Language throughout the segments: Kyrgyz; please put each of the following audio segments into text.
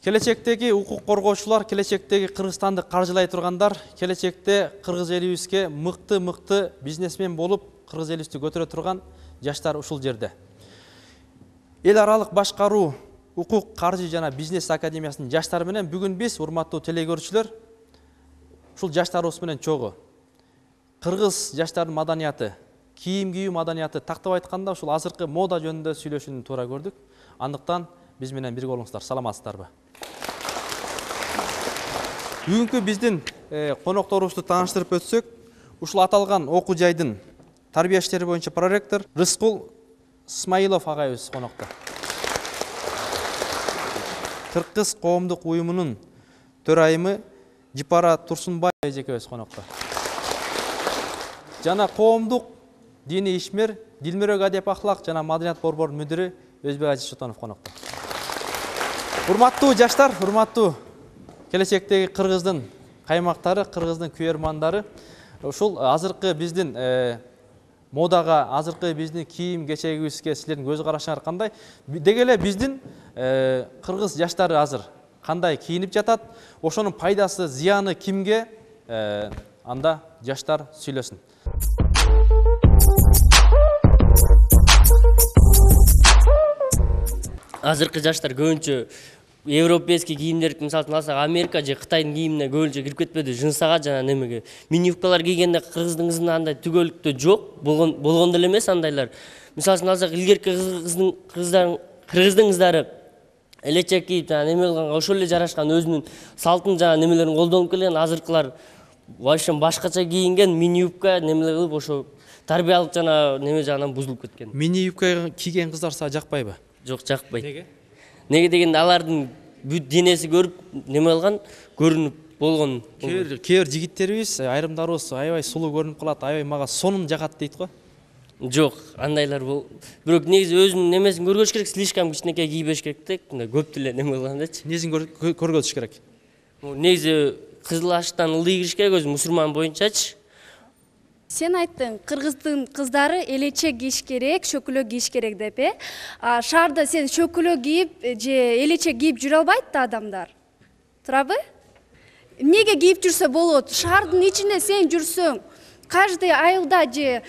Келечектеги укук коргоочулар, келечектеги Кыргызстанды каржылай тургандар, келечекте кыргыз элибизге мыкты бизнесмен болуп, кыргыз элибизди көтөрө турган жаштар ушул жерде. Эл аралык башкаруу укук, каржы жана бизнес академиясынын жаштары менен бүгүн биз, урматтуу телекөрүүчүлөр, ушул жаштарыбыз менен чогуу кыргыз жаштардын маданияты, кийим кийүү маданияты, тактап айтканда ушул азыркы мода жөнүндө сүйлөшүүнү туура көрдүк. Андыктан биз менен бирге болуңуздар. Саламатсыздарбы? Бүгүнкү биздин конокторубузду тааныштырып өтсөк, ушул аталган окуу жайдын тарбия иштери боюнча проректор Рыскул Смаилов агайыбыз конокто. Кыргыз коомдук уюмунун төрайымы Жипара Турсунбай эжекебиз конокто. Жана коомдук диний ишмер Дилмирөк адеп ахлак жана маданият борборунун мүдүрү Өзбек Ажишотонов конокто. Урматтуу жаштар, урматтуу келечектеги кыргыздын каймактары, кыргыздын күйөрмандары, ушул азыркы биздин модага, азыркы биздин кийим кечегибизге силердин көз карашыңар кандай? Деги эле биздин кыргыз жаштары азыр кандай кийинип жатат? Ошонун пайдасы, зыяны кимге? Анда жаштар сүйлөсүн. Азыркы жаштар көбүнчө европейский кийимдерди мисалы үчүн алсак, Америка же Кытайдын кийимине көбүнчө кирип кетпеди, жынсага жана немеге. Мини юбкалар кийгенде кыргыздын кызында андай түгөлүктө жок, болгон деле эмес андайлар. Мисалы үчүн алсак, илгерки кыргыздын кыздары элечек кийип жана неме кылганга ошол эле жарашкан, өзүнүн салтын жана немелерин колдонуп келген. Азыркылар вообще башкача кийинген, мини юбка немелер кылып, ошо тарбиялык жана неме жагынан бузулуп кеткен. Мини юбка кийген кыздар сага жакпайбы? Жок, жакпайт. Неге? Неге дегенде алардын бүт денеси көрүп, неме кылган, көрүнүп болгон. Кээ бир жигиттерибиз, айрымдарыбыз аябай сулуу көрүнүп калат, аябай мага сонун жагат дейт го. Жок, андайлар бол. Бирок негизи өзүнүн немесин көргөзүш керек, слишком кичинекей кийбеш керек да, көп деле неме кылгандачы. Несин көргөзүш керек? Негизи кызыл аштан ылдый кириш керек, өзү мусулман боюнчачы. Сен айттың, кыргыздын кыздары элечек кийиш керек, шөкүлө кийиш керек деп, Шаарда сен шөкүлө кийип же элечек кийип жүрө албайт да адамдар. Турабы? Эмнеге кийип жүрсө болот? Шаардын ичинде сен жүрсөң, каждый айылда же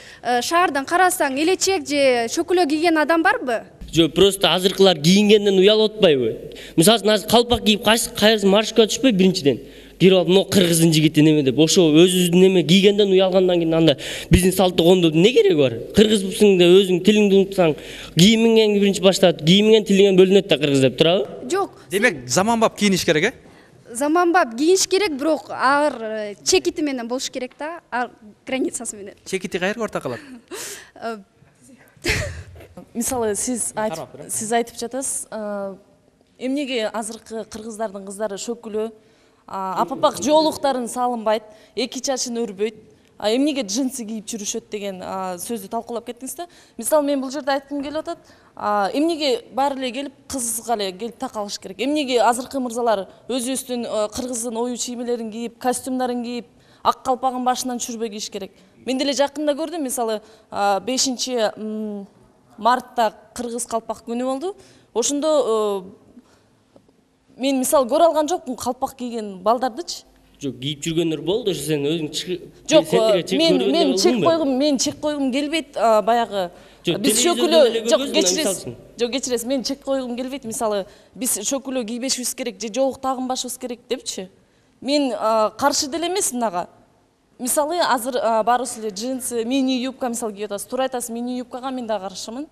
шаардан карасаң элечек же шөкүлө кийген адам барбы? Жок, просто азыркылар кийингенден уялып атпайбы? Мисалы үчүн калпак кийип кайсы маршка түшпөй биринчиден. Кирип алып, но кыргыздын жигити неме деп, ошо өзүбүздүн неме кийгенден уялгандан кийин анда биздин салттуу коомдун не кереги бар? Кыргызбысың да өзүң тилиңди унутсаң, кийимиңен биринчи башталат, кийимиңен тилиңен бөлүнөт да кыргыз деп, турабы? Жок. Демек, заманбап кийиниш керек, Заманбап кийиш керек, бирок ар чекити менен болуш керек да, ар границасы менен. Чекити кайерге орто калат? Мисалы, сиз айтып жатасыз, эмнеге азыркы кыргыздардын кыздары шөкүлө, апапак жоолуктарын салынбайт, эки чачын өрбөйт, эмнеге джинсы кийип жүрүшөт деген сөздү талкуулап кеттиңиз да. Мисалы, мен бул жерде айткым келип атат, эмнеге баары эле келип кызга эле келип такалыш керек? Эмнеге азыркы мырзалар өзүбүздүн кыргыздын ою чиймелерин кийип, костюмдарын кийип, ак калпагын башынан түшүрбөй кийиш керек? Мен деле жакында көрдүм, мисалы, 5 мартта кыргыз калпак күнү болду. Ошондо мен мисалы көрө алган жокмун калпак кийген балдардычы. Жок, кийип жүргөндөр болду, ошо сен өзүң Жок, мен чек койгум келбейт, баягы биз шөкүлө, жок кечиресиз, мен чек койгум келбейт, мисалы, биз шөкүлө кийбешибиз керек же жоолук тагынбашыбыз керек депчи. Мен каршы деле эмесмин ага. Мисалы, азыр баарыбыз эле джинсы, мини юбка мисалы кийип атасыз. Туура айтасыз, мини юбкага мен да каршымын.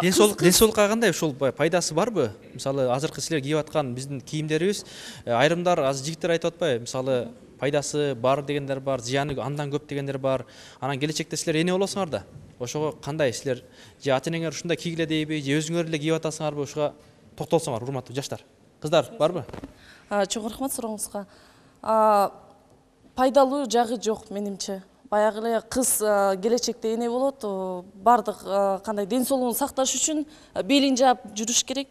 Денсаулыкка кандай, ушул пайдасы барбы? Мисалы, азыркы силер кийип аткан биздин кийимдерибиз, айрымдар, азыр жигиттер айтып атпайбы? Мисалы, пайдасы бар дегендер бар, зыяны андан көп дегендер бар. Анан келечекте силер эне болосуңар да. Ошого кандай силер же ата-энеңер ушундай кийгиле дейби, же өзүңөр эле кийип атасыңарбы? Ошого токтолсоңор, урматтуу жаштар. Кыздар барбы? Чоң рахмат сурооңузга. Пайдалуу жагы жок менимче. Баягы эле кыз келечекте эне болот, бардык кандай ден соолугун сакташ үчүн белин жаап жүрүш керек.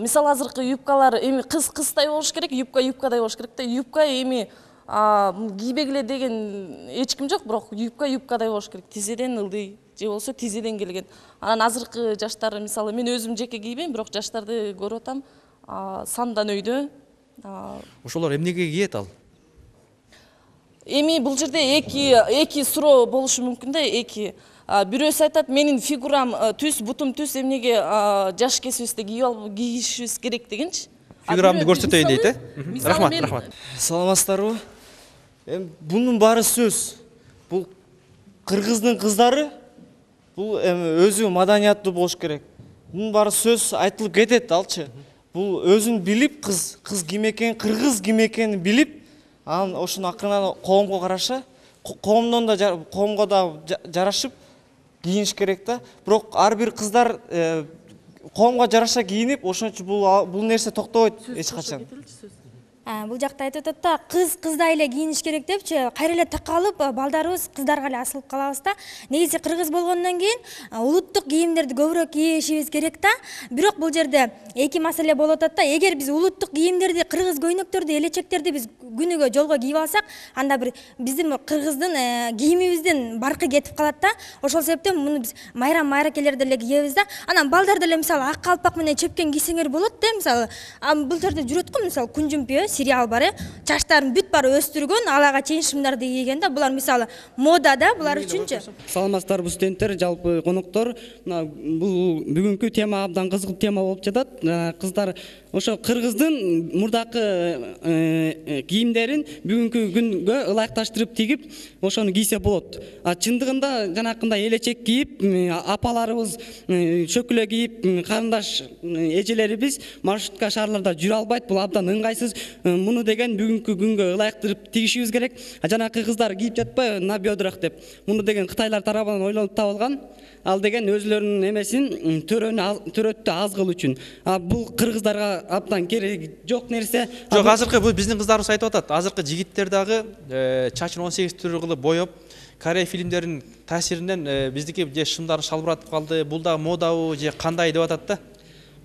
Мисалы, азыркы юбкалар эми кыздай болуш керек, юбкадай болуш керек да. Юбка эми кийбегиле деген эч ким жок, бирок юбкадай болуш керек. Тизеден ылдый же болсо тизеден келген. Анан азыркы жаштар, мисалы, мен өзүм жеке кийбейм, бирок жаштарды көрүп атам. сандан өйдө. Ошолор эмнеге кийет ал? Эми бул жерде эки суроо болушу мүмкүн да, эки. Бирөөсү айтат, менин фигурам түз, бутум түз, эмнеге жаш кесибизде кийишибиз керек дегенчи. Фигурамды көрсөтөйүн дейт, Рахмат, рахмат. Саламатсыздарбы? Бунун баары сөз. Бул кыргыздын кыздары, бул өзү маданияттуу болуш керек. Бунун баары сөз айтылып кетет алчы. Бул өзүн билип, кыз ким экен, кыргыз ким экенин билип, анан ошону акырынан коомго караша, коомго да жарашып кийиниш керек да. Бирок ар бир кыздар коомго жараша кийинип, ошончо бул нерсе токтобойт эч качан. Бул жакта айтып атат да, кыздай эле кийиниш керек депчи, кайра эле такалып, балдарыбыз кыздарга эле асылып калабыз да. Негизи кыргыз болгондон кийин улуттук кийимдерди көбүрөөк кийишибиз керек да. Бирок бул жерде эки маселе болуп атат да. Эгер биз улуттук кийимдерди, кыргыз көйнөктөрдү, элечектерди биз күнүгө жолго кийип алсак, анда бир биздин кыргыздын кийимибиздин баркы кетип калат да. Ошол себептен муну биз майрамакелерде эле кийебиз да. Анан балдар деле мисалы ак калпак менен чепкен кийсеңер болот да. Мисалы бул жерде жүрөт го, мисалы Күнжүмпү сериал бар, чачтарын бүт бары өстүргөн, алага чейин шымдарды кийген да. Булар мисалы мода да, булар үчүнчү. Саламатсыздарбы студенттер, жалпы коноктор. Бул бүгүнкү тема абдан кызык тема болуп жатат. Кыздар ошо кыргыздын мурдакы кийимдерин бүгүнкү күнгө ылайыкташтырып тигип, ошону кийсе болот. Чындыгында жанакындай элечек кийип, апаларыбыз шөкүлө кийип, карындаш эжелерибиз маршрутка шаарларда жүрө албайт. Бул абдан ыңгайсыз. Муну деген бүгүнкү күнгө ылайыктырып тигишибиз керек. Жанакы кыздар кийип жатпайбы на бедрах деп. Муну деген Кытайлар тарабынан ойлонуп табылган. Ал деген өзлөрүнүн эмесин төрөттү аз кылуу үчүн. Бул кыргыздарга абдан кереги жок нерсе. Жок, азыркы бул биздин кыздарыбыз айтып атат. Азыркы жигиттер дагы чачын 18 түрү кылып боеп, Корея фильмдеринин таасиринен биздики же шымдары шалбыратып калды. Бул дагы модабы же кандай деп атат да.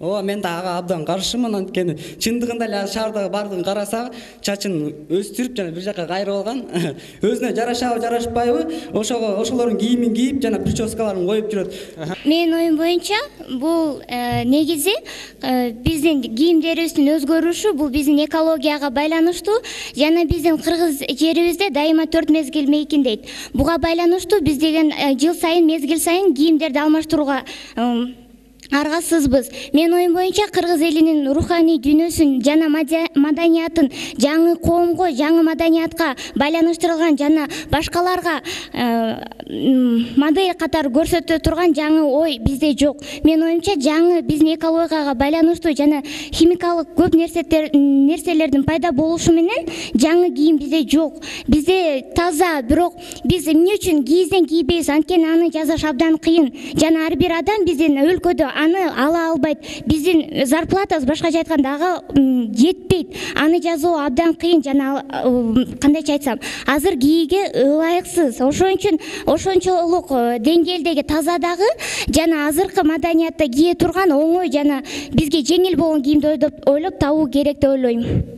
Мен да ага абдан каршымын, анткени чындыгында эле шаардагы бардыгын караса, чачын өстүрүп жана бир жака кайрып алган, өзүнө жарашабы, жарашпайбы, ошолордун кийимин кийип жана прическаларын коюп жүрөт. Менин оюм боюнча, бул негизи биздин кийимдерибиздин өзгөрүшү, бул биздин экологияга байланыштуу, жана биздин кыргыз жерибизде дайыма 4 мезгил мейкиндейт. Буга байланыштуу биз деген жыл сайын, мезгил сайын кийимдерди алмаштырууга аргасызбыз. Мен оюм боюнча кыргыз элинин руханий дүйнөсүн жана маданиятын жаңы коомго, жаңы маданиятка байланыштырылган жана башкаларга модель катары көрсөтө турган жаңы ой бизде жок. Мен оюмча жаңы биздин экологияга байланыштуу жана химикалык көп нерселердин пайда болушу менен жаңы кийим бизде жок. Бизде таза, бирок биз эмне үчүн кийизден кийбейбиз? Анткени аны жасаш абдан кыйын. Жана ар бир адам биздин өлкөдө аны ала албайт. Биздин зарплатабыз башкача айтканда ага жетпейт. Аны жазуу абдан кыйын жана кандайча айтсам, азыр кийүүгө ылайыксыз. Ошон үчүн ошончолук деңгээлдеги таза дагы жана азыркы маданиятта кие турган оңой жана бизге жеңил болгон кийимди ойлоп табуу керек деп ойлойм.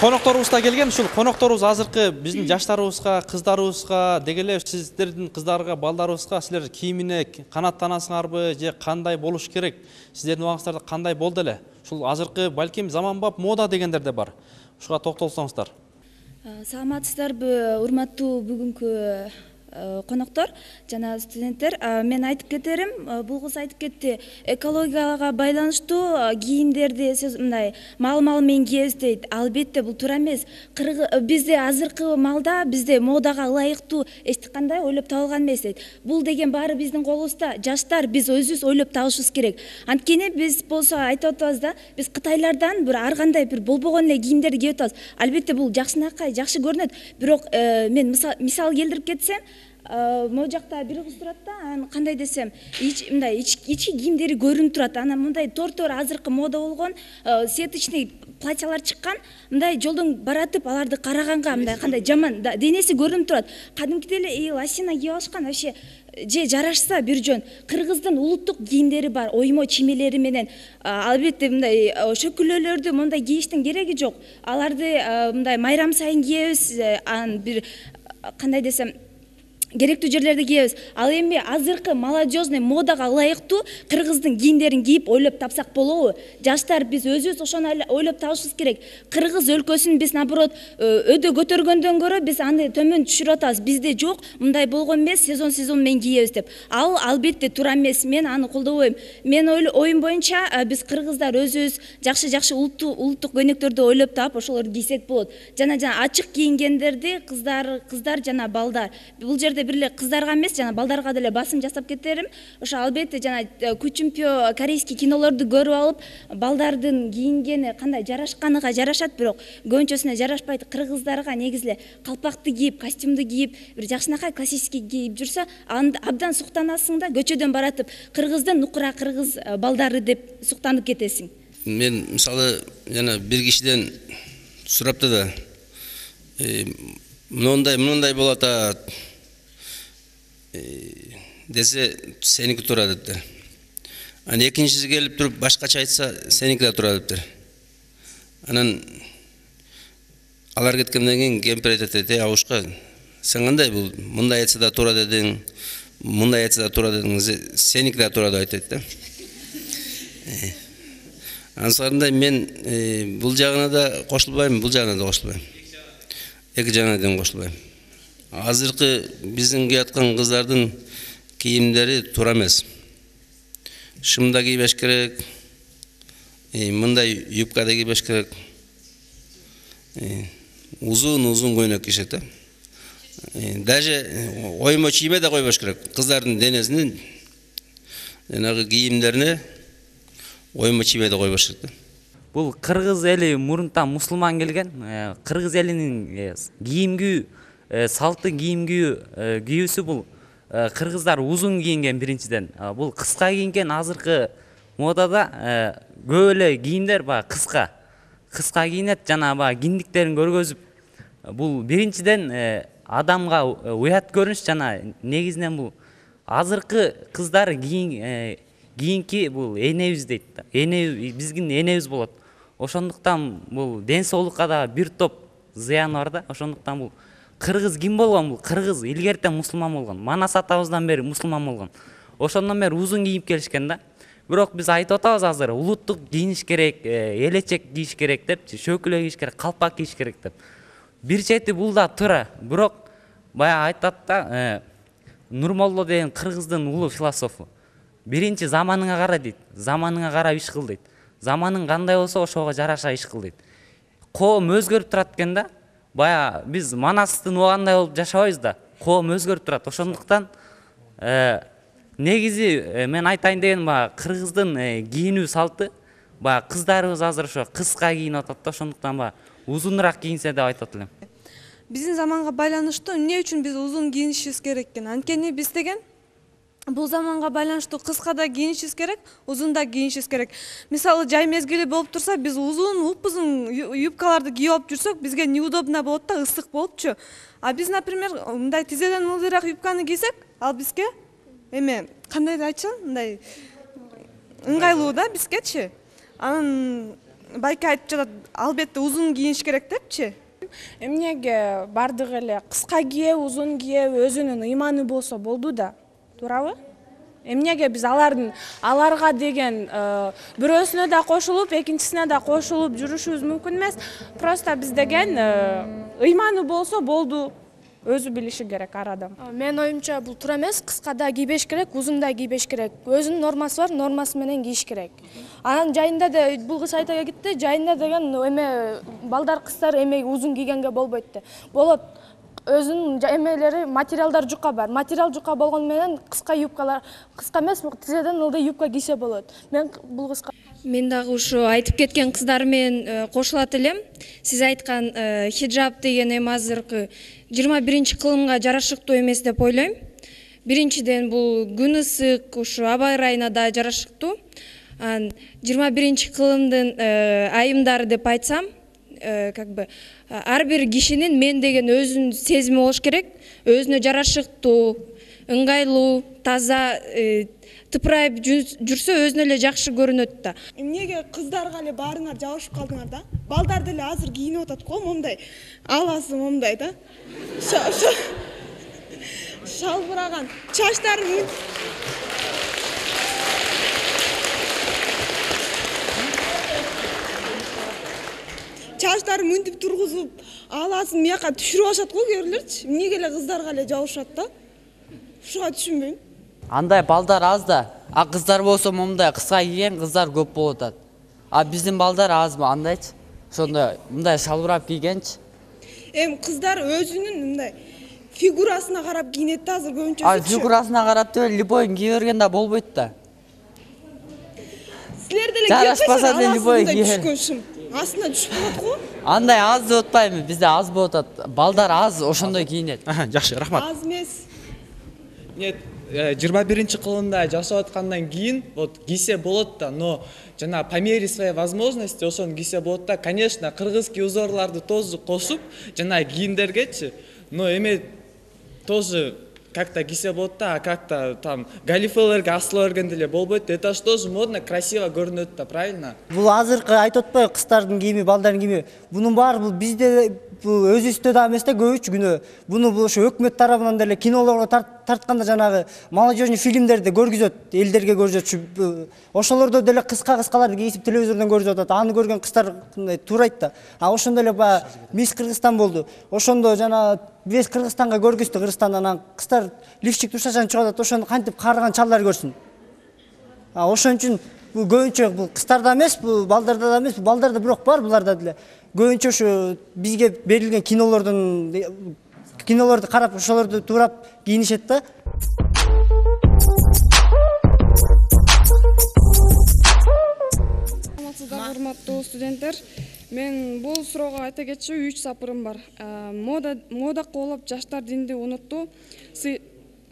Конокторубуз да келген. Ушул конокторубуз азыркы биздин жаштарыбызга, кыздарыбызга, деги эле сиздердин кыздарга, балдарыбызга силер кийимине канааттанасыңарбы же кандай болуш керек? Сиздердин убагыңыздарда кандай болду эле? Ушул азыркы балким заманбап мода дегендер да бар. Ушуга токтолсоңуздар. Саламатсыздарбы, урматтуу бүгүнкү коноктор жана студенттер. Мен айтып кетерим, бул кыз айтып кетти, экологияга байланыштуу кийимдерди мындай мал менен кийебиз дейт. Албетте бул туура эмес. Бизде азыркы малда бизде модага ылайыктуу эч кандай ойлоп табылган эмес дейт. Бул деген баары биздин колубузда. Жаштар биз өзүбүз ойлоп табышыбыз керек. Анткени биз болсо айтып атабыз да, биз Кытайлардан бир ар кандай бир болбогон эле кийимдерди кийип атабыз. Албетте бул жакшынакай, жакшы көрүнөт. Бирок мен мисал келтирип кетсем, могу жакта бир кыз турат да, кандай десем, мындай ички кийимдери көрүнүп турат. Анан мындай тор азыркы мода болгон сеточный платьялар чыккан, мындай жолдон баратып, аларды караганга мындай кандай жаман денеси көрүнүп турат. Кадимкидей эле лосина кийип алышкан, вообще же жарашса бир жөн. Кыргыздын улуттук кийимдери бар, оймо чимелери менен. Албетте мындай шөкүлөлөрдү мындай кийиштин кереги жок. Аларды мындай майрам сайын кийебиз, бир кандай десем, керектүү жерлерди кийебиз. Ал эми азыркы молодежный модага ылайыктуу кыргыздын кийимдерин кийип ойлоп тапсак болобу? Жаштар биз өзүбүз ошону ойлоп табышыбыз керек. Кыргыз өлкөсүн биз наоборот өдө көтөргөндөн көрө биз аны төмөн түшүрүп атабыз. Бизде жок, мындай болгон эмес, сезон менен кийебиз деп. Ал албетте туура эмес. Мен аны колдобойм. Мен оюм боюнча биз кыргыздар өзүбүз жакшы улуттук көйнөктөрдү ойлоп таап ошолорду кийсек болот. Жана ачык кийингендерди кыздар жана балдар. Бул жерде бир эле кыздарга эмес, жана балдарга деле басым жасап кетерим. Ошо албетте жана күчүмпө корейский кинолорду көрүп алып, балдардын кийингени кандай жарашканыга жарашат, бирок көбүнчөсүнө жарашпайт. Кыргыздарга негизи эле калпакты кийип, костюмду кийип, бир жакшынакай классический кийип жүрсө, абдан суктанасың да, көчөдөн баратып, кыргыздын нукура кыргыз балдары деп суктанып кетесиң. Мен мисалы жана бир кишиден сурапты да, мындай болот десе сеники туура дептир. Анан экинчиси келип туруп башкача айтса сеники да туура дептир. Анан алар кеткенден кийин кемпир айтат, абушка сен кандай бул мындай айтса да туура дедиң, мындай айтса да туура дедиң, сеники да туура деп айтат да. Ансарында мен бул жагына да кошулбайм, бул жагына да кошулбайм. Эки жагына да кошулбайм. Азыркы биздин кийип аткан кыздардын кийимдери туура эмес. Шымда кийбеш керек, мындай юбкада кийбеш керек. Узун көйнөк кийишет да. Даже оймо чийме да койбош керек. Кыздардын денесинин жанагы кийимдерине оймо чийме да койбош керек да. Бул кыргыз эли мурунтан мусулман келген, кыргыз элинин кийим салты кийим кийүүсү бул кыргыздар узун кийинген биринчиден. Бул кыска кийинген азыркы модада көп эле кийимдер кыска кийинет, жана киндиктерин көргөзүп. Бул биринчиден адамга уят көрүнүш, жана негизинен бул азыркы кыздар кийинки бул энебиз дейт да. Биздин энебиз болот. Ошондуктан бул ден соолукка да бир топ зыян бар да. Ошондуктан бул кыргыз ким болгон? Бул кыргыз илгертен мусулман болгон. Манас атабыздан бери мусулман болгон. Ошондон бери узун кийип келишкен да. Бирок биз айтып атабыз азыр улуттук кийиниш керек, элечек кийиш керек деп, шөкүлө кийиш керек, калпак кийиш керек деп. Бир чети бул да туура. Бирок баягы айтат да, Нурмолло деген кыргыздын улуу философу. Биринчи заманыңа кара дейт. Заманыңа карап иш кыл дейт. Заманың кандай болсо ошого жараша иш кыл дейт. Коом өзгөрүп турат экен да. Бая биз Манастын убагандай болуп жашабайбыз да. Коом өзгөрүп турат. Ошондуктан негизи мен айтайын деген кыргыздын кийинүү салты, кыздарыбыз азыр ошо кыска кийинип атат да. Ошондуктан узунураак кийинсе деп айтат элем. Биздин заманга байланыштуу эмне үчүн биз узун кийинишибиз керек экен? Анткени биз деген бул заманга байланыштуу кыска да кийинишибиз керек, узун да кийинишибиз керек. Мисалы жай мезгили болуп турса, биз узун юбкаларды кийип алып жүрсөк, бизге неудобно болот да, ысык болупчу. А биз, например, мындай тизеден ылдыйраак юбканы кийсек, ал бизге кандай деп айтчу, мындай ыңгайлуу да бизгечи. Анан байке айтып жатат, албетте узун кийиниш керек депчи. Эмнеге бардык эле кыска кийе, узун кийе өзүнүн ыйманы болсо болду да. Туурабы? Эмнеге биз аларга деген бирөөсүнө да кошулуп, экинчисине да кошулуп жүрүшүбүз мүмкүн эмес. Просто биз деген ыйманы болсо болду. Өзү билиши керек ар адам. Мен оюмча бул туура эмес, кыска да кийбеш керек, узун да кийбеш керек. Өзүнүн нормасы бар, нормасы менен кийиш керек. Анан жайында да бул кыз айта кетти, жайында деген балдар кыздар узун кийгенге болбойт де. Болот. Өзүнүн эмелери, материалдар жука бар. Материал жука болгон менен кыска юбкалар, кыска эмес, тизеден ылдый юбка кийсе болот. Мен бул кызга дагы ушу айтып кеткен кыздар менен кошулат элем. Сиз айткан хиджаб деген азыркы 21-кылымга жарашыктуу эмес деп ойлойм. Биринчиден бул күн ысык, ушу аба ырайына да жарашыктуу. 21-кылымдын айымдары деп айтсам, ар бир кишинин мен деген өзүнүн сезими болуш керек, өзүнө жарашыктуу, ыңгайлуу, таза, тыпырайып жүрсө өзүнө эле жакшы көрүнөт да. Эмнеге кыздарга эле баарыңар жабышып калдыңар да? Балдар деле азыр кийинип атат го, момундай, аласы момундай да. шалбыраган, чачтарын мынтип тургузуп, аласын мияка түшүрүп алышат го кээрлерчи. Эмнеге эле кыздарга эле жабышат да? Ушуга түшүнбөйм. Андай балдар аз да. А кыздар болсо мындай кыска кийген кыздар көп болуп атат. А биздин балдар азбы андайчы? Ошондой мындай шалбырап кийгенчи. Кыздар өзүнүн мындай фигурасына карап кийинет да азыр көбүнчөсү. А фигурасына карап деле любойн кие берген да болбойт да. Силер деле жарашпаса деле любой кие. Астына түшүп калат го. Андай аз деп атпайбы, бизде аз болуп атат. Балдар аз ошондой кийинет. Жакшы, рахмат. Аз эмес. Нет, 21-кылымда жашап аткандан кийин вот кийсе болот да, но жана по мере своей возможности ошону кийсе болот да. Конечно, кыргызский узорларды тоже кошуп, жана кийимдергечи, но эме тоже как-то кийсе болот да, а как-то там галифелерге асыла берген деле болбойт. Это ж тоже модно, красиво көрүнөт да, правильно? Бул азыркы айтып атпайбы кыздардын кийими, балдардын кийими. Бунун баары бул бизде өзүбүздө да эмес да көбүчү күнөө. Буну бул ошо өкмөт тарабынан деле кинолорго тартканда жанагы молодежный фильмдерди көргүзөт, элдерге көрсөтчү. Ошолордо деле кыскаларды кийип телевизордон көрүп атат. Аны көргөн кыздар туурайт да. А ошондо эле баягы Мисс Кыргызстан болду. Ошондо жана биз Кыргызстанга көргүздү, Кыргызстандан анан кыздар лифчик тушачан чыгып атат. Ошону кантип карыган чалдар көрсүн. Ошон үчүн бул көбүнчө бул кыздарда эмес, бул балдарда да эмес, балдарда бирок бар буларда деле. Көбүнчө ушу бизге берилген кинолорду карап ошолорду туурап кийинишет да. Саламатсыздар, урматтуу студенттер. Мен бул суроого айта кетчү 3 сапырым бар. Мода кубулап жаштар динди унутту.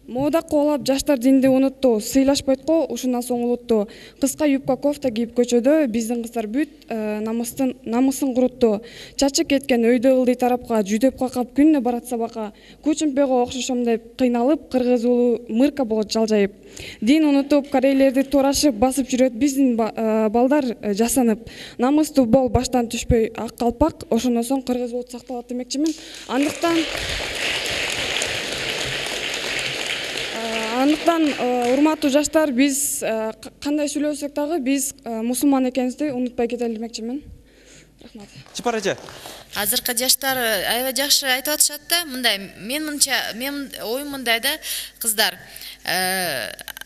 Мода кубулап жаштар динди унутту. Сыйлашпайт го, ушундан соң улутту. Кыска юбка кофта кийип көчөдө биздин кыздар бүт намысын курутту. Чачы кеткен өйдө ылдый тарапка жүдөп какап күнүнө барат сабакка. Кучумпего окшошом деп кыйналып, кыргыз уулу мырка болот жалжайып. Дин унутуп, корейлерди туурашып басып жүрөт биздин балдар жасанып. Намыстуу бол баштан түшпөй ак калпак, ошондон соң кыргыз болуп сакталат демекчимин. Андыктан урматтуу жаштар, биз кандай сүйлөсөк дагы биз мусулман экенибизди унутпай кетели демекчимин. Рахмат. Чипар эже. Азыркы жаштар аябай жакшы айтып атышат да, мындай менин оюм мындай да, кыздар.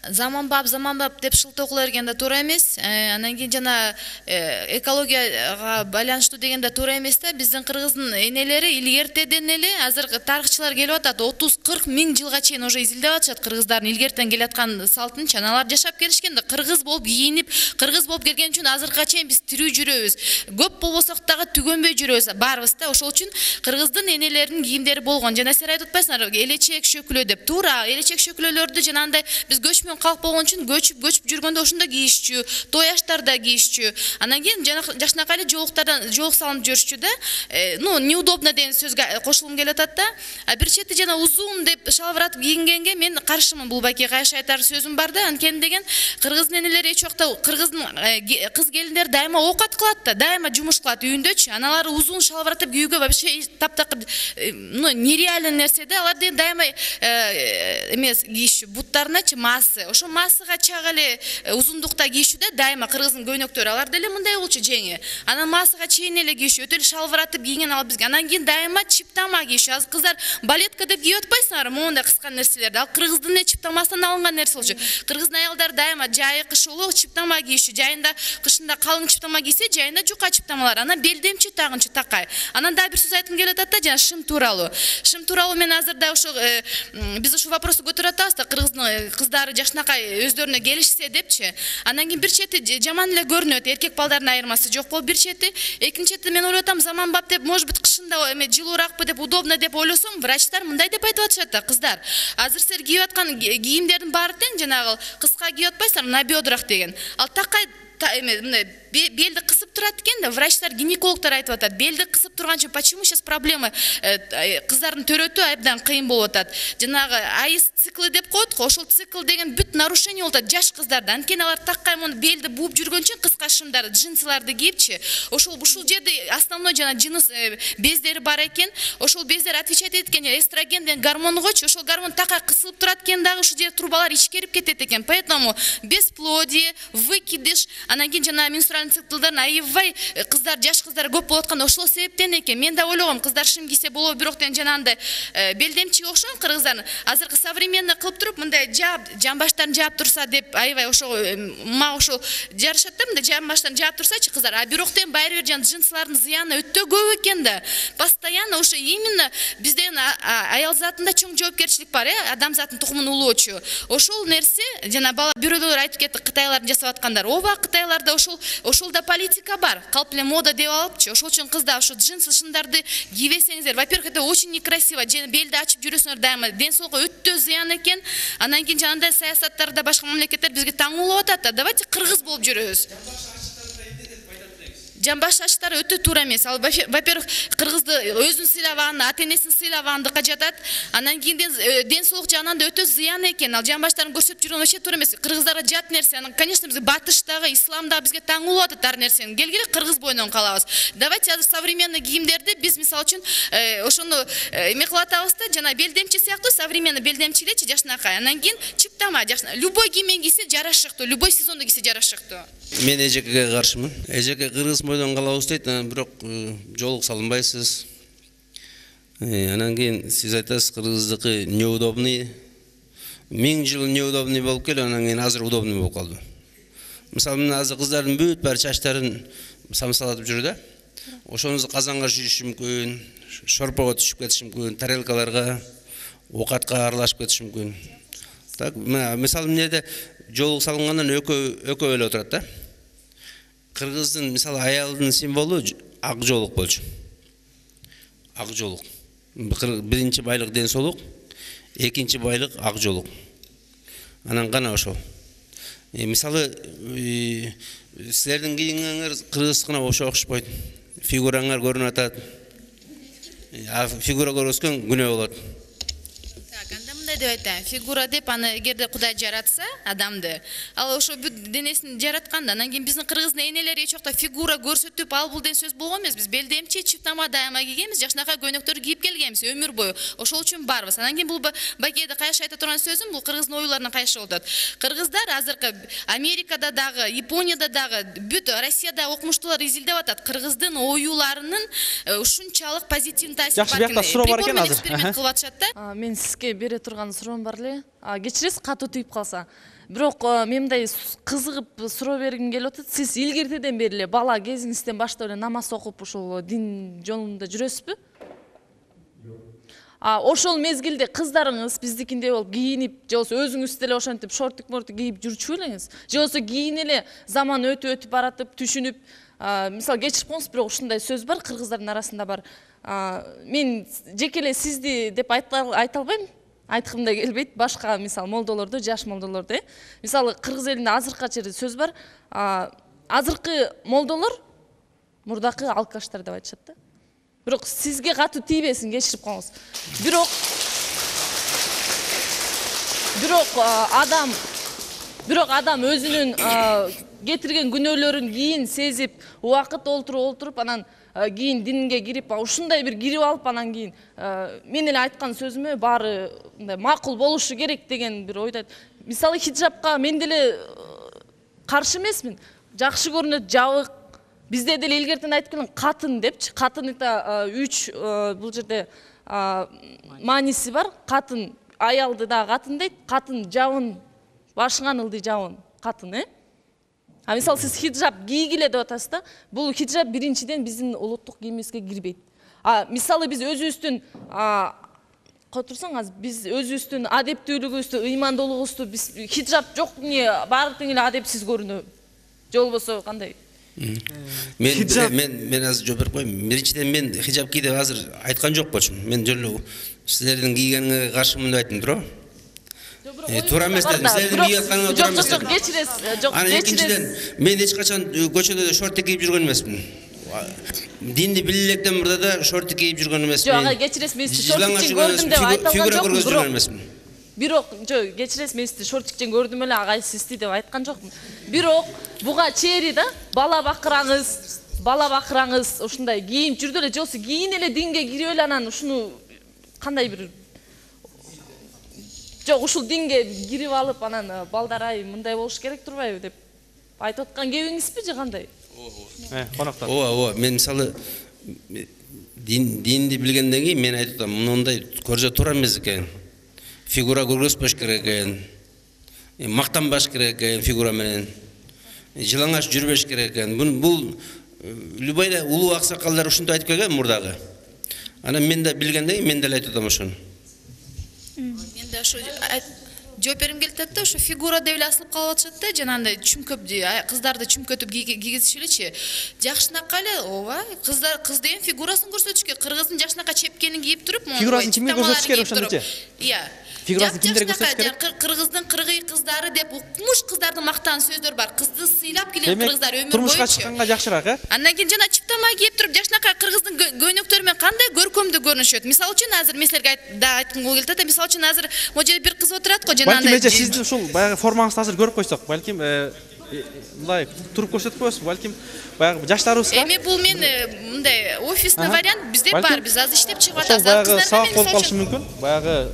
Заманбап деп шылтоо кыла берген да туура эмес. Анан кийин жана экологияга байланыштуу деген да туура эмес да. Биздин кыргыздын энелери илгертеден эле азыр тарыхчылар келип атат. 30-40 миң жылга чейин уже изилдеп атышат кыргыздардын илгертен келаткан салтын. Аналар жашап келишкен да, кыргыз болуп кийинип, кыргыз болуп келген үчүн азыркыга чейин биз тирүү жүрөбүз. Көп болбосок дагы түгөнбөй жүрөбүз, барбыз да. Ошол үчүн кыргыздын энелеринин кийимдери болгон. Жана силер айтып атпайсыңарбы, элечек шөкүлө деп. Туура, элечек шөкүлөлөрдү жана андай биз көчмөн калк болгон үчүн көчүп жүргөндө ошондо кийишчү, той аштарда кийишчү. Анан кийин жакшынакай эле жоолук салынып жүрүшчү да. Неудобно деген сөзгө кошулгум келип атат да. Бир чети жана узун деп шалбыратып кийингенге мен каршымын. Бул байке кайшы айтар сөзүм бар да. Анткени деген кыргыздын энелери эч убакта кыргыздын кыз келиндер дайыма оокат кылат да, дайыма жумуш кылат үйүндөчү. Аналар узун шалбыратып кийүүгө вообще таптакыр нереальный нерсе да. Алар деген дайыма эмес кийишчү, буттарыначы массы. Ошо массыга чак эле узундукта кийишчү да, дайыма кыргыздын көйнөктөрү. Алар деле мындай болчу жеңи. Анан массыга чейин эле кийишчү, өтө эле шалбыратып кийген ал бизге. Анан кийин дайыма чиптама кийишчү. Азыр кыздар балетка деп кийип атпайсыңарбы, моундай кыска нерселерди. Ал кыргыздын чиптамасынан алынган нерсе болчу. Кыргыздын аялдары дайыма жайы кышы улуу чиптама кийишчү. Жайында кышында калың чиптама кийсе, жайында жука чиптамалар. Анан белдемчи тагынчы такай. Анан дагы бир сөз айткым келип атат да, жана шым тууралуу. Шым тууралуу мен азыр да ошо биз ушул вопросту көтөрүп атабыз да, кыргыздын кыздары жакшынакай өздөрүнө келишсе депчи. Анан кийин бир чети жаман эле көрүнөт, эркек балдардын айырмасы жок болуп бир чети. Экинчи чети мен ойлоп атам, заманбап деп, может быть, кышында жылууракпы деп, удобно деп ойлосоң, врачтар мындай деп айтып атышат да, кыздар. Азыр силер кийип аткан кийимдердин баары тең, жанагы кыска кийип атпайсыңар, на бедрах деген. Ал такай белди кысып кысып турат экен да, врачтар, гинекологтар айтып атат, белди кысып турганча почему сейчас проблема кыздардын төрөтүү абдан кыйын болуп атат. Жанагы айыс циклы деп коет го, ошол цикл деген бүт нарушение болуп атат жаш кыздарда. Анткени алар таккай мону белди бууп жүргөнчө кыска шымдарды, джинсыларды кийипчи. Ушул жерде основной жана жыныс бездери бар экен. Ошол бездер отвечать эткен эстроген деген гормон койчу. Ошол гормон такай кысылып турат экен дагы, ушул жерде трубалар ичкерип кетет экен. Поэтому бесплодие, выкидыш, анан кийин жана менструальный циклдарын аябай кыздар, жаш кыздар көп болуп аткан ошол себептен экен. Мен да ойлогом, кыздар шым кийсе болобу, бирок деген жанагындай белдемчиге окшогон кыргыздардын азыркы современный кылып туруп мындай жаап, жамбаштарын жаап турса деп аябай ошол мага ошол жарышат да, мындай жамбаштарын жаап турсачы кыздар. А бирок деген байыр бир жана джинсылардын зыяны өтө көп экен да. Постоянно ошо именно бизден аял затында чоң жоопкерчилик бар, адам затын тукумун улоочу. Ошол нерсе жана бала бирөөлөр айтып кетти, кытайлардын жасап аткандар. Ооба, кытайларда ошол да политика бар. Калп эле мода деп алыпчы. Ошол үчүн кыздар ошо джинсы шымдарды кийбесеңиздер, во-первых, это очень некрасиво. Белди ачып жүрөсүңөр дайыма, ден соолукка өтө зыян экен. Анан кийин жанагындай саясаттарда башка мамлекеттер бизге таң болуп атат. Давайте кыргыз болуп жүрөбүз. Жамбаш ачтары өтө туура эмес. Ал во-первых, кыргызды өзүн сыйлабаган, ата-энесин сыйлабагандыкка жатат. Анан кийин ден соолук жагынан да өтө зыян экен. Ал жамбаштарын көрсөтүп жүргөн вообще туура эмес. Кыргыздарга жат нерсе. Анан, конечно, биз батыштагы, исламда бизге таң болуп атат ар нерсени. Келгиле кыргыз боюнан калабыз. Давайте азыр современный кийимдерди биз мисалы үчүн ошону эме кылып атабыз да, жана белдемчи сыяктуу современный белдемчилечи жашынакай. Анан кийин чыптама, любой кийиммен кийсе жарашыктуу, любой сезондо кийсе жарашыктуу. Мен эжекеге каршымын. Эжеке кыргыз бойдон калабыз дейт, бирок жолук салынбайсыз. Анан кийин сиз айтасыз, кыргыздыкы неудобный. 1000 жыл неудобный болуп келип, анан кийин азыр удобный болуп калды. Мисалы, мен азыр кыздардын бүт баары чачтарын самсалатып жүрү да. Ошону казанга шүйүшү мүмкүн, шорпого түшүп кетиши мүмкүн, тарелкаларга, оокатка аралашып кетиши мүмкүн. Так, мисалы, эмнеде жолук салынгандан экөө эле отурат да. Кыргыздын мисалы аялдын символу ак жолук болчу. Ак жолук. Биринчи байлык ден соолук, экинчи байлык ак жолук. Анан гана ошол. Мисалы, силердин кийингиңер кыргыздыкына окшошпойт. Фигураңар көрүнүп атат. Фигура көрүскөн күнөө болот. Деп айтайын, фигура деп, аны эгерде Кудай жаратса адамды, ал ошо бүт денесин жаратканда, анан кийин биздин кыргыздын энелери эч жакта фигура көрсөтүп, ал бул деген сөз болгон эмес. Биз белдемчи, чыптама дайыма кийгенбиз, жашынакай көйнөктөр кийип келгенбиз өмүр бою. Ошол үчүн барбыз. Анан кийин бул бакейде кайшы айта турган сөзүм, бул кыргыздын оюларына кайшы болот. Кыргыздар азыркы Америкада дагы, Японияда дагы, бүт Россияда окумуштуулар изилдеп атат. Кыргыздын оюларынын ушунчалык позитивдүү таасири бар экен. Жакшы, суроо бар экен азыр. Эксперимент кылып атышат да. Мен сизге бере турган суроом бар эле. Кечиресиз, катуу түйүп калса. Бирок мен мындай кызыгып суроо бергим келип атат. Сиз илгертеден бери эле бала кезиңизден баштап эле намаз окуп ушул дин жолунда жүрөсүзбү? Ошол мезгилде кыздарыңыз биздикиндей болуп кийинип, же болбосо өзүңүз деле ошентип шортук-мортук кийип жүрчү белеңиз? Же болбосо кийин эле заман өтүп баратып, түшүнүп, мисалы кечирип коңуз, бирок ушундай сөз бар, кыргыздардын арасында бар. Мен жеке эле сизди деп айта албайм. Айткым да келбейт, башка мисалы молдолорду, жаш молдолорду, мисалы кыргыз элинде азыркыга чейин сөз бар. Азыркы молдолор мурдакы алкаштар деп айтышат да. Бирок сизге катуу тийбесин, кечирип коңуз. Бирок адам өзүнүн кетирген күнөөлөрүн кийин сезип, убакыт олтуруп, анан кийин динге кирип, ушундай бир кирип алып, анан кийин мен эле айткан сөзүмө баары макул болушу керек деген бир ойдойт. Мисалы хиджабка мен деле каршы эмесмин. Жакшы көрүнөт, жабык. Бизде деле илгертен айтып келген катын депчи. Катын это 3 бул жерде мааниси бар. Катын аялды да катын дейт. Катын жабын, башыңан ылдый жабын катын, мисалы сиз хиджаб кийгиле деп атасыз да, бул хиджаб биринчиден биздин улуттук кийимибизге кирбейт. Мисалы биз өзүбүздүн котурсаңыз, биз өзүбүздүн адептүүлүгүбүздү, ыймандуулугубузду биз хиджаб жок эмне баары тең эле адепсиз көрүнөбү. Же болбосо кандай? Мен азыр жооп берип коеюн. Биринчиден мен хиджаб ки деп азыр айткан жок болчумун. Мен жөн эле силердин кийгениңерге каршымын деп айттым, туурабы? Туура эмес дедим. Силердин үйгө атканыңар туура эмес дедим. Кечиресиз. Жок, Анан экинчиден мен эч качан көчөдө шорт кийип жүргөн эмесмин. Динди билелектен мурда да шорт кийип жүргөн эмесмин. Жок, кечиресиз, мен сизди шортикчен көрдүм деп айта алган жокмун. Көргөзүп жүргөн эмесмин. Бирок, жок, кечиресиз, мен сизди шортикчен көрдүм эле, агай сизди деп айткан жокмун. Бирок буга чейри да, бала бакыраңыз, ушундай кийинип жүрдү эле, жоксу кийин эле динге кирип эле анан ушуну кандай бир жок, ушул динге кирип алып анан балдар ай мындай болуш керек турбайбы деп айтып аткан кебиңизби же кандай? Коноктор. Ооба, мен мисалы динди билгенден кийин мен айтып атам, мындай көрсө туура эмес экен. Фигура көргөзбөш керек экен. Мактанбаш керек экен фигура менен. Жылаңаш жүрбөш керек экен. Бул любой улуу аксакалдар ушинтип айтып келген мурдагы. Анан мен да билгенден кийин мен деле айтып атам ошону. Мен да ошо жооп бергим келип атат да, ошо фигура деп эле асылып калып атышат да, жанагындай чүмкөп кыздарды чүмкөтүп кийгизишип элечи. Жакшынакай эле, ооба, кыз деген фигурасын көрсөтүш керек. Кыргыздын жакшынакай чепкенин кийип туруп, фигурасын кимге көрсөтүш керек ошондочу? Iya. Фигурасын кимдерге көрсөтүш керек? Кыргыздын кыргый кыздары деп укмуш кыздардын мактан сөздөр бар. Кызды сыйлап келген кыргыздар өмүр бою. Турмушка чыкканга жакшыраак, Андан кийин жана чыптама кийип туруп жакшынакай кыргыздын көйнөктөрү менен кандай көркөмдүү көрүнүшөт. Мисалы үчүн азыр мен силерге айткым келип атат. Мисалы үчүн азыр могу жерде бир кыз отурат го, жанагындай. Балким сиздин ушул баягы формаңызды азыр көрүп койсок, балким мындай туруп көрсөтүп коесуз, балким баягы жаштарыбызга. Эми бул мен мындай офисный вариант bizde бар. Биз азыр иштеп чыгып атабыз. Баягы саат болуп калышы мүмкүн. Баягы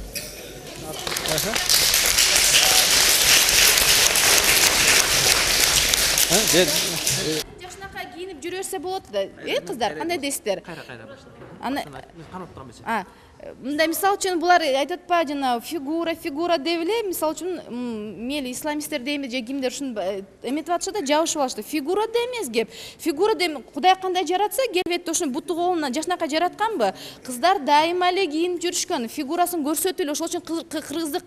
жакшынакай кийинип жүрө берсе болот да. Кыздар, кандай дейсиздер? Мындай мисалы үчүн булар айтат па, жана фигура деп эле, мисалы үчүн мейли исламисттер дейми же кимдер ушун эметип атышат да, жабышып алышты. Фигура да эмес кеп. Фигура деп Кудай кандай жаратса, келбетти ушуну буту колуна жакшынакай жаратканбы? Кыздар дайыма эле кийинип жүрүшкөн, фигурасын көрсөтүп эле, ошол үчүн кыргызды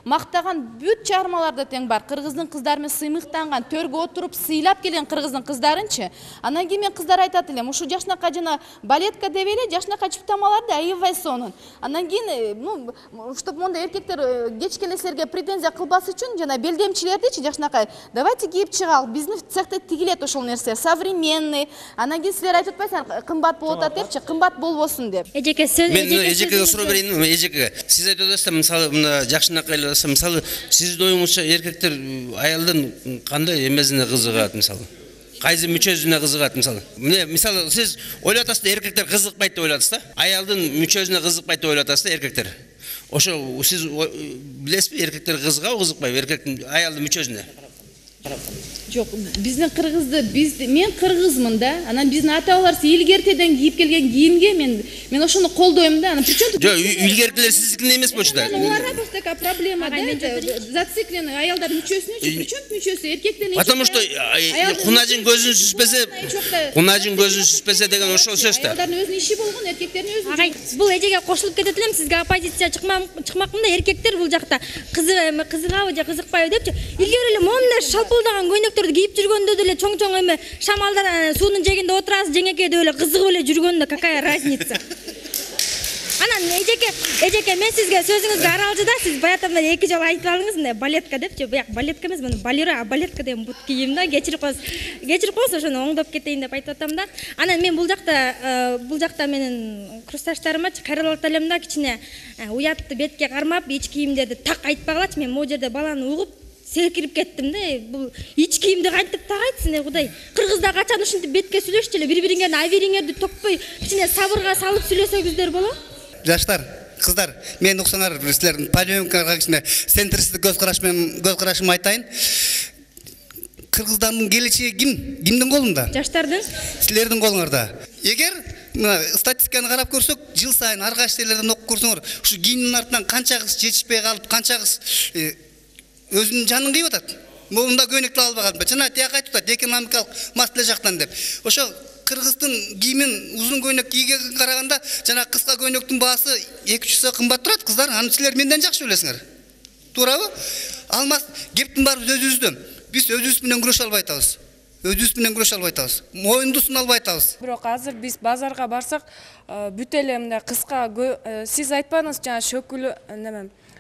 мактаган бүт чыгармаларда тең бар. Кыргыздын кыздары менен сыймыктанган, төргө отуруп сыйлап келген кыргыздын кыздарынчы. Анан кийин мен кыздар айтат элем, ушу жакшынакай жана балетка деп эле жакшынакай чыптамаларды аябай сонун. Андан кийин, чтобы мондай эркектер кечкелесерге претензия кылбас үчүн жана белдемчилердичи жакшынакай, давайте кийип чыгалы, биздин цехте тигилет ошол нерсе, современный. Андан кийин силер айтып атпайсыңар, кымбат болуп атат депчи, кымбат болбосун деп. Мен эжекеге суроо берейин, эжекеге. Сиз айтып атасыздар, мисалы мына жакшынакай эле болсо, мисалы сиздин оюңузча эркектер аялдын кандай эмесине кызыгат мисалы? Кайсы мүчөсүнө кызыгат мисалы? Мисалы сиз ойлоп атасыз да, эркектер кызыкпайт деп ойлоп атасыз да? Аялдын мүчөсүнө кызыкпайт деп ойлоп атасыз да эркектер. Ошо сиз билесизби, эркектер кызыгабы, кызыкпайбы эркектин аялдын мүчөсүнө? Жок, биздин кыргызды, мен кыргызмын да. Анан биздин ата-бабалар илгертеден кийип келген кийимге мен ошону колдойм да. Анан причем тут? Жок, илгеркилер сиздикине эмес болчу да. Оларга просто такая проблема да. Зациклены аялдар мүчөсүнө, причем мүчөсү эркектен. Потому что кунажын көзүн сүзбесе деген ошол сөз да. Аялдардын өзүнүн иши болгон, эркектердин өзүнүн. Агай, бул эжеге кошулуп кетет элем, сизге оппозиция чыкмакмын да, эркектер бул жакта кызыгабы же кызыкпайбы депчи. Илгери эле момундай шалпылдаган көйнөктөрдү кийип жүргөндө деле чоң-чоң эме шамалдар суунун жээгинде отурасыз, жеңеке деп эле кызыгып эле жүргөндө какая разница? Анан эжеке мен сизге сөзүңүзгө аралжы да, сиз баягы мына 2 жолу айтып алдыңыз мына балетка депчи. Буяк балетка эмес, муну балера, а балетка деген бут кийим да. Кечирип коесуз, ошону оңдоп кетейин деп айтып атам да. Анан мен бул жакта менин курсташтарымачы кайрылып аталам да, кичине уятты бетке кармап, ич кийимдерди так айтпагалачы. Мен могу жерде баланы угуп секирип кеттим да. Бул ич кийимди кантип тагайтсың э, Кудай? Кыргыздар качан ушинтип бетке сүйлөшчү эле, бири-бириңердин абийиңерди токпой кичине сабырга салып сүйлөсөңүздөр болот. Жаштар, кыздар, мен уксаңар, силердин полемикага кичине центристик көз карашымды айтайын. Кыргыздардын келечеги кимдин колунда? Жаштардын. Силердин колуңарда. Эгер статистиканы карап көрсөк, жыл сайын ар кайсы жерлерден окуп көрсөңөр, ушу кийимдин артынан канча кыз жетишпей калып, канча кыз өзүнүн жанын кыйып атат. Мында көйнөктү албаган, жана тияк айтып атат, экономикалык маселе жактан деп. Ошо кыргыздын кийимин узун көйнөк кийгенге караганда, жана кыска көйнөктүн баасы 2-3 есе кымбат турат, кыздар. Аны силер менден жакшы билесиңер. Туурабы? Алмаз, кептин баары өзүбүздөн. Биз өзүбүз менен күрөшө албай атабыз. Моюнду суна албай атабыз. Бирок азыр биз базарга барсак, бүт эле мындай кыска сиз айтпадыңыз жана шөкүлө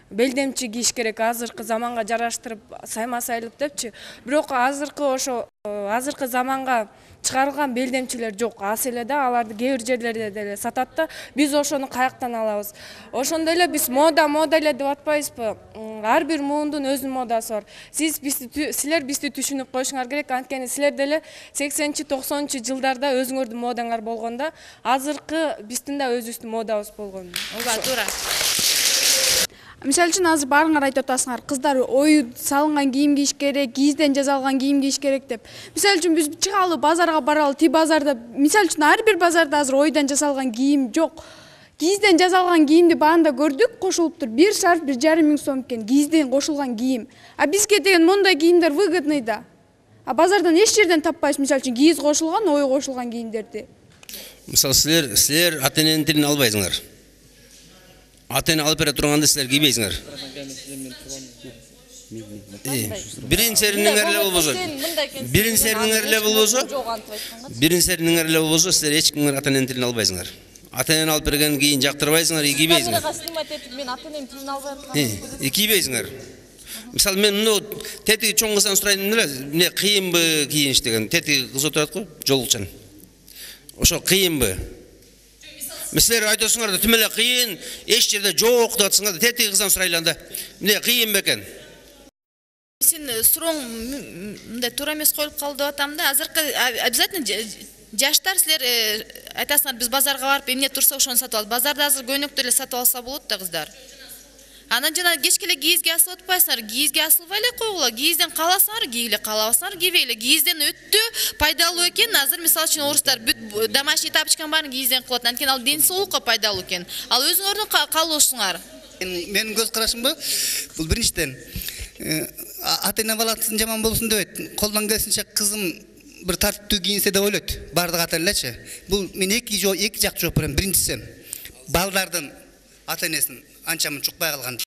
белдемчи кийиш керек, азыркы заманга жараштырып сайма сайылып депчи. Бирок азыркы заманга чыгарылган белдемчилер жок. Аз эле да аларды кээ бир жерлерде деле сатат да, биз ошону каяктан алабыз? Ошондой эле биз мода эле деп атпайбызбы? Ар бир муундун өзүнүн модасы бар. Силер бизди түшүнүп коюшуңар керек. Анткени силер деле 80-90 жылдарда өзүңөрдүн модаңар болгондо, азыркы биздин да өзүбүздүн модабыз болгон. Ооба, туура. Мисалы үчүн азыр баарыңар айтып атасыңар, кыздар ою салынган кийим кийиш керек, кийизден жасалган кийим кийиш керек деп. Мисалы үчүн биз чыгалы базарга баралы, ти базарда, мисалы үчүн ар бир базарда азыр ойдон жасалган кийим жок. Кийизден жасалган кийимди баанда көрдүк, кошулуптур. 1 шарф 1,5 миң сом экен, кийизден кошулган кийим. А бизге деген мондай кийимдер выгодный да. А базардан эч жерден таппайсыз, мисалы үчүн кийиз кошулган, ой кошулган кийимдерди. Мисалы силер ата эненин тилин албайсыңар. Ата эне алып бере турганда силер кийбейсиңер. Биринсеринеңер эле болбосо, силер эч кимдин ата эненин тилин албайсыңар. Ата эненин алып берген кийин жактырбайсыңар, кийбейсиңер. Мен ата энемдин тилин албай аткам. Кийбейсиңер. Мисалы мен мына тетиги чоң кыздан сурайын эле, эмне кыйынбы кийиниш деген. Тетиги кыз отурат го, жолукчан. Ошо кыйынбы? Силер айтасыңар да, тимеле кыйын, эч жерде жок деп атсыңар да, тетиги кыздан сурайлы анда. Эмне кыйынбы экен? Сен сурооң мындай туура эмес коюлуп калды деп атам да. Азыркы обязательно жаштар силер айтасыңар, биз базарга барып эмне турса ошону сатып алабыз. Базарда азыр көйнөктү эле сатып алса болот да кыздар. Анан жана кечке эле кийизге асылып атпайсыңар. Кийизге асылбай эле койгула. Кийизден кааласаңар кийгиле, каалабасаңар кийбейле. Кийизден өтө пайдалуу экен. Азыр мисалы үчүн орустар бүт домашний тапочканы баарын кийизден кылат. Анткени ал ден соолукка пайдалуу экен. Ал өзүңөрдүн каалоосуңар. Менин көз карашымбы, бул биринчиден ата эне баласын жаман болсун дебейт. Колдон келишинче кызым бир тартиптүү кийинсе деп ойлойт. Бардык ата энелерчи. Бул мен эки жак жооп берем. Биринчиси балдардын ата энесин анча мынча укпай калган.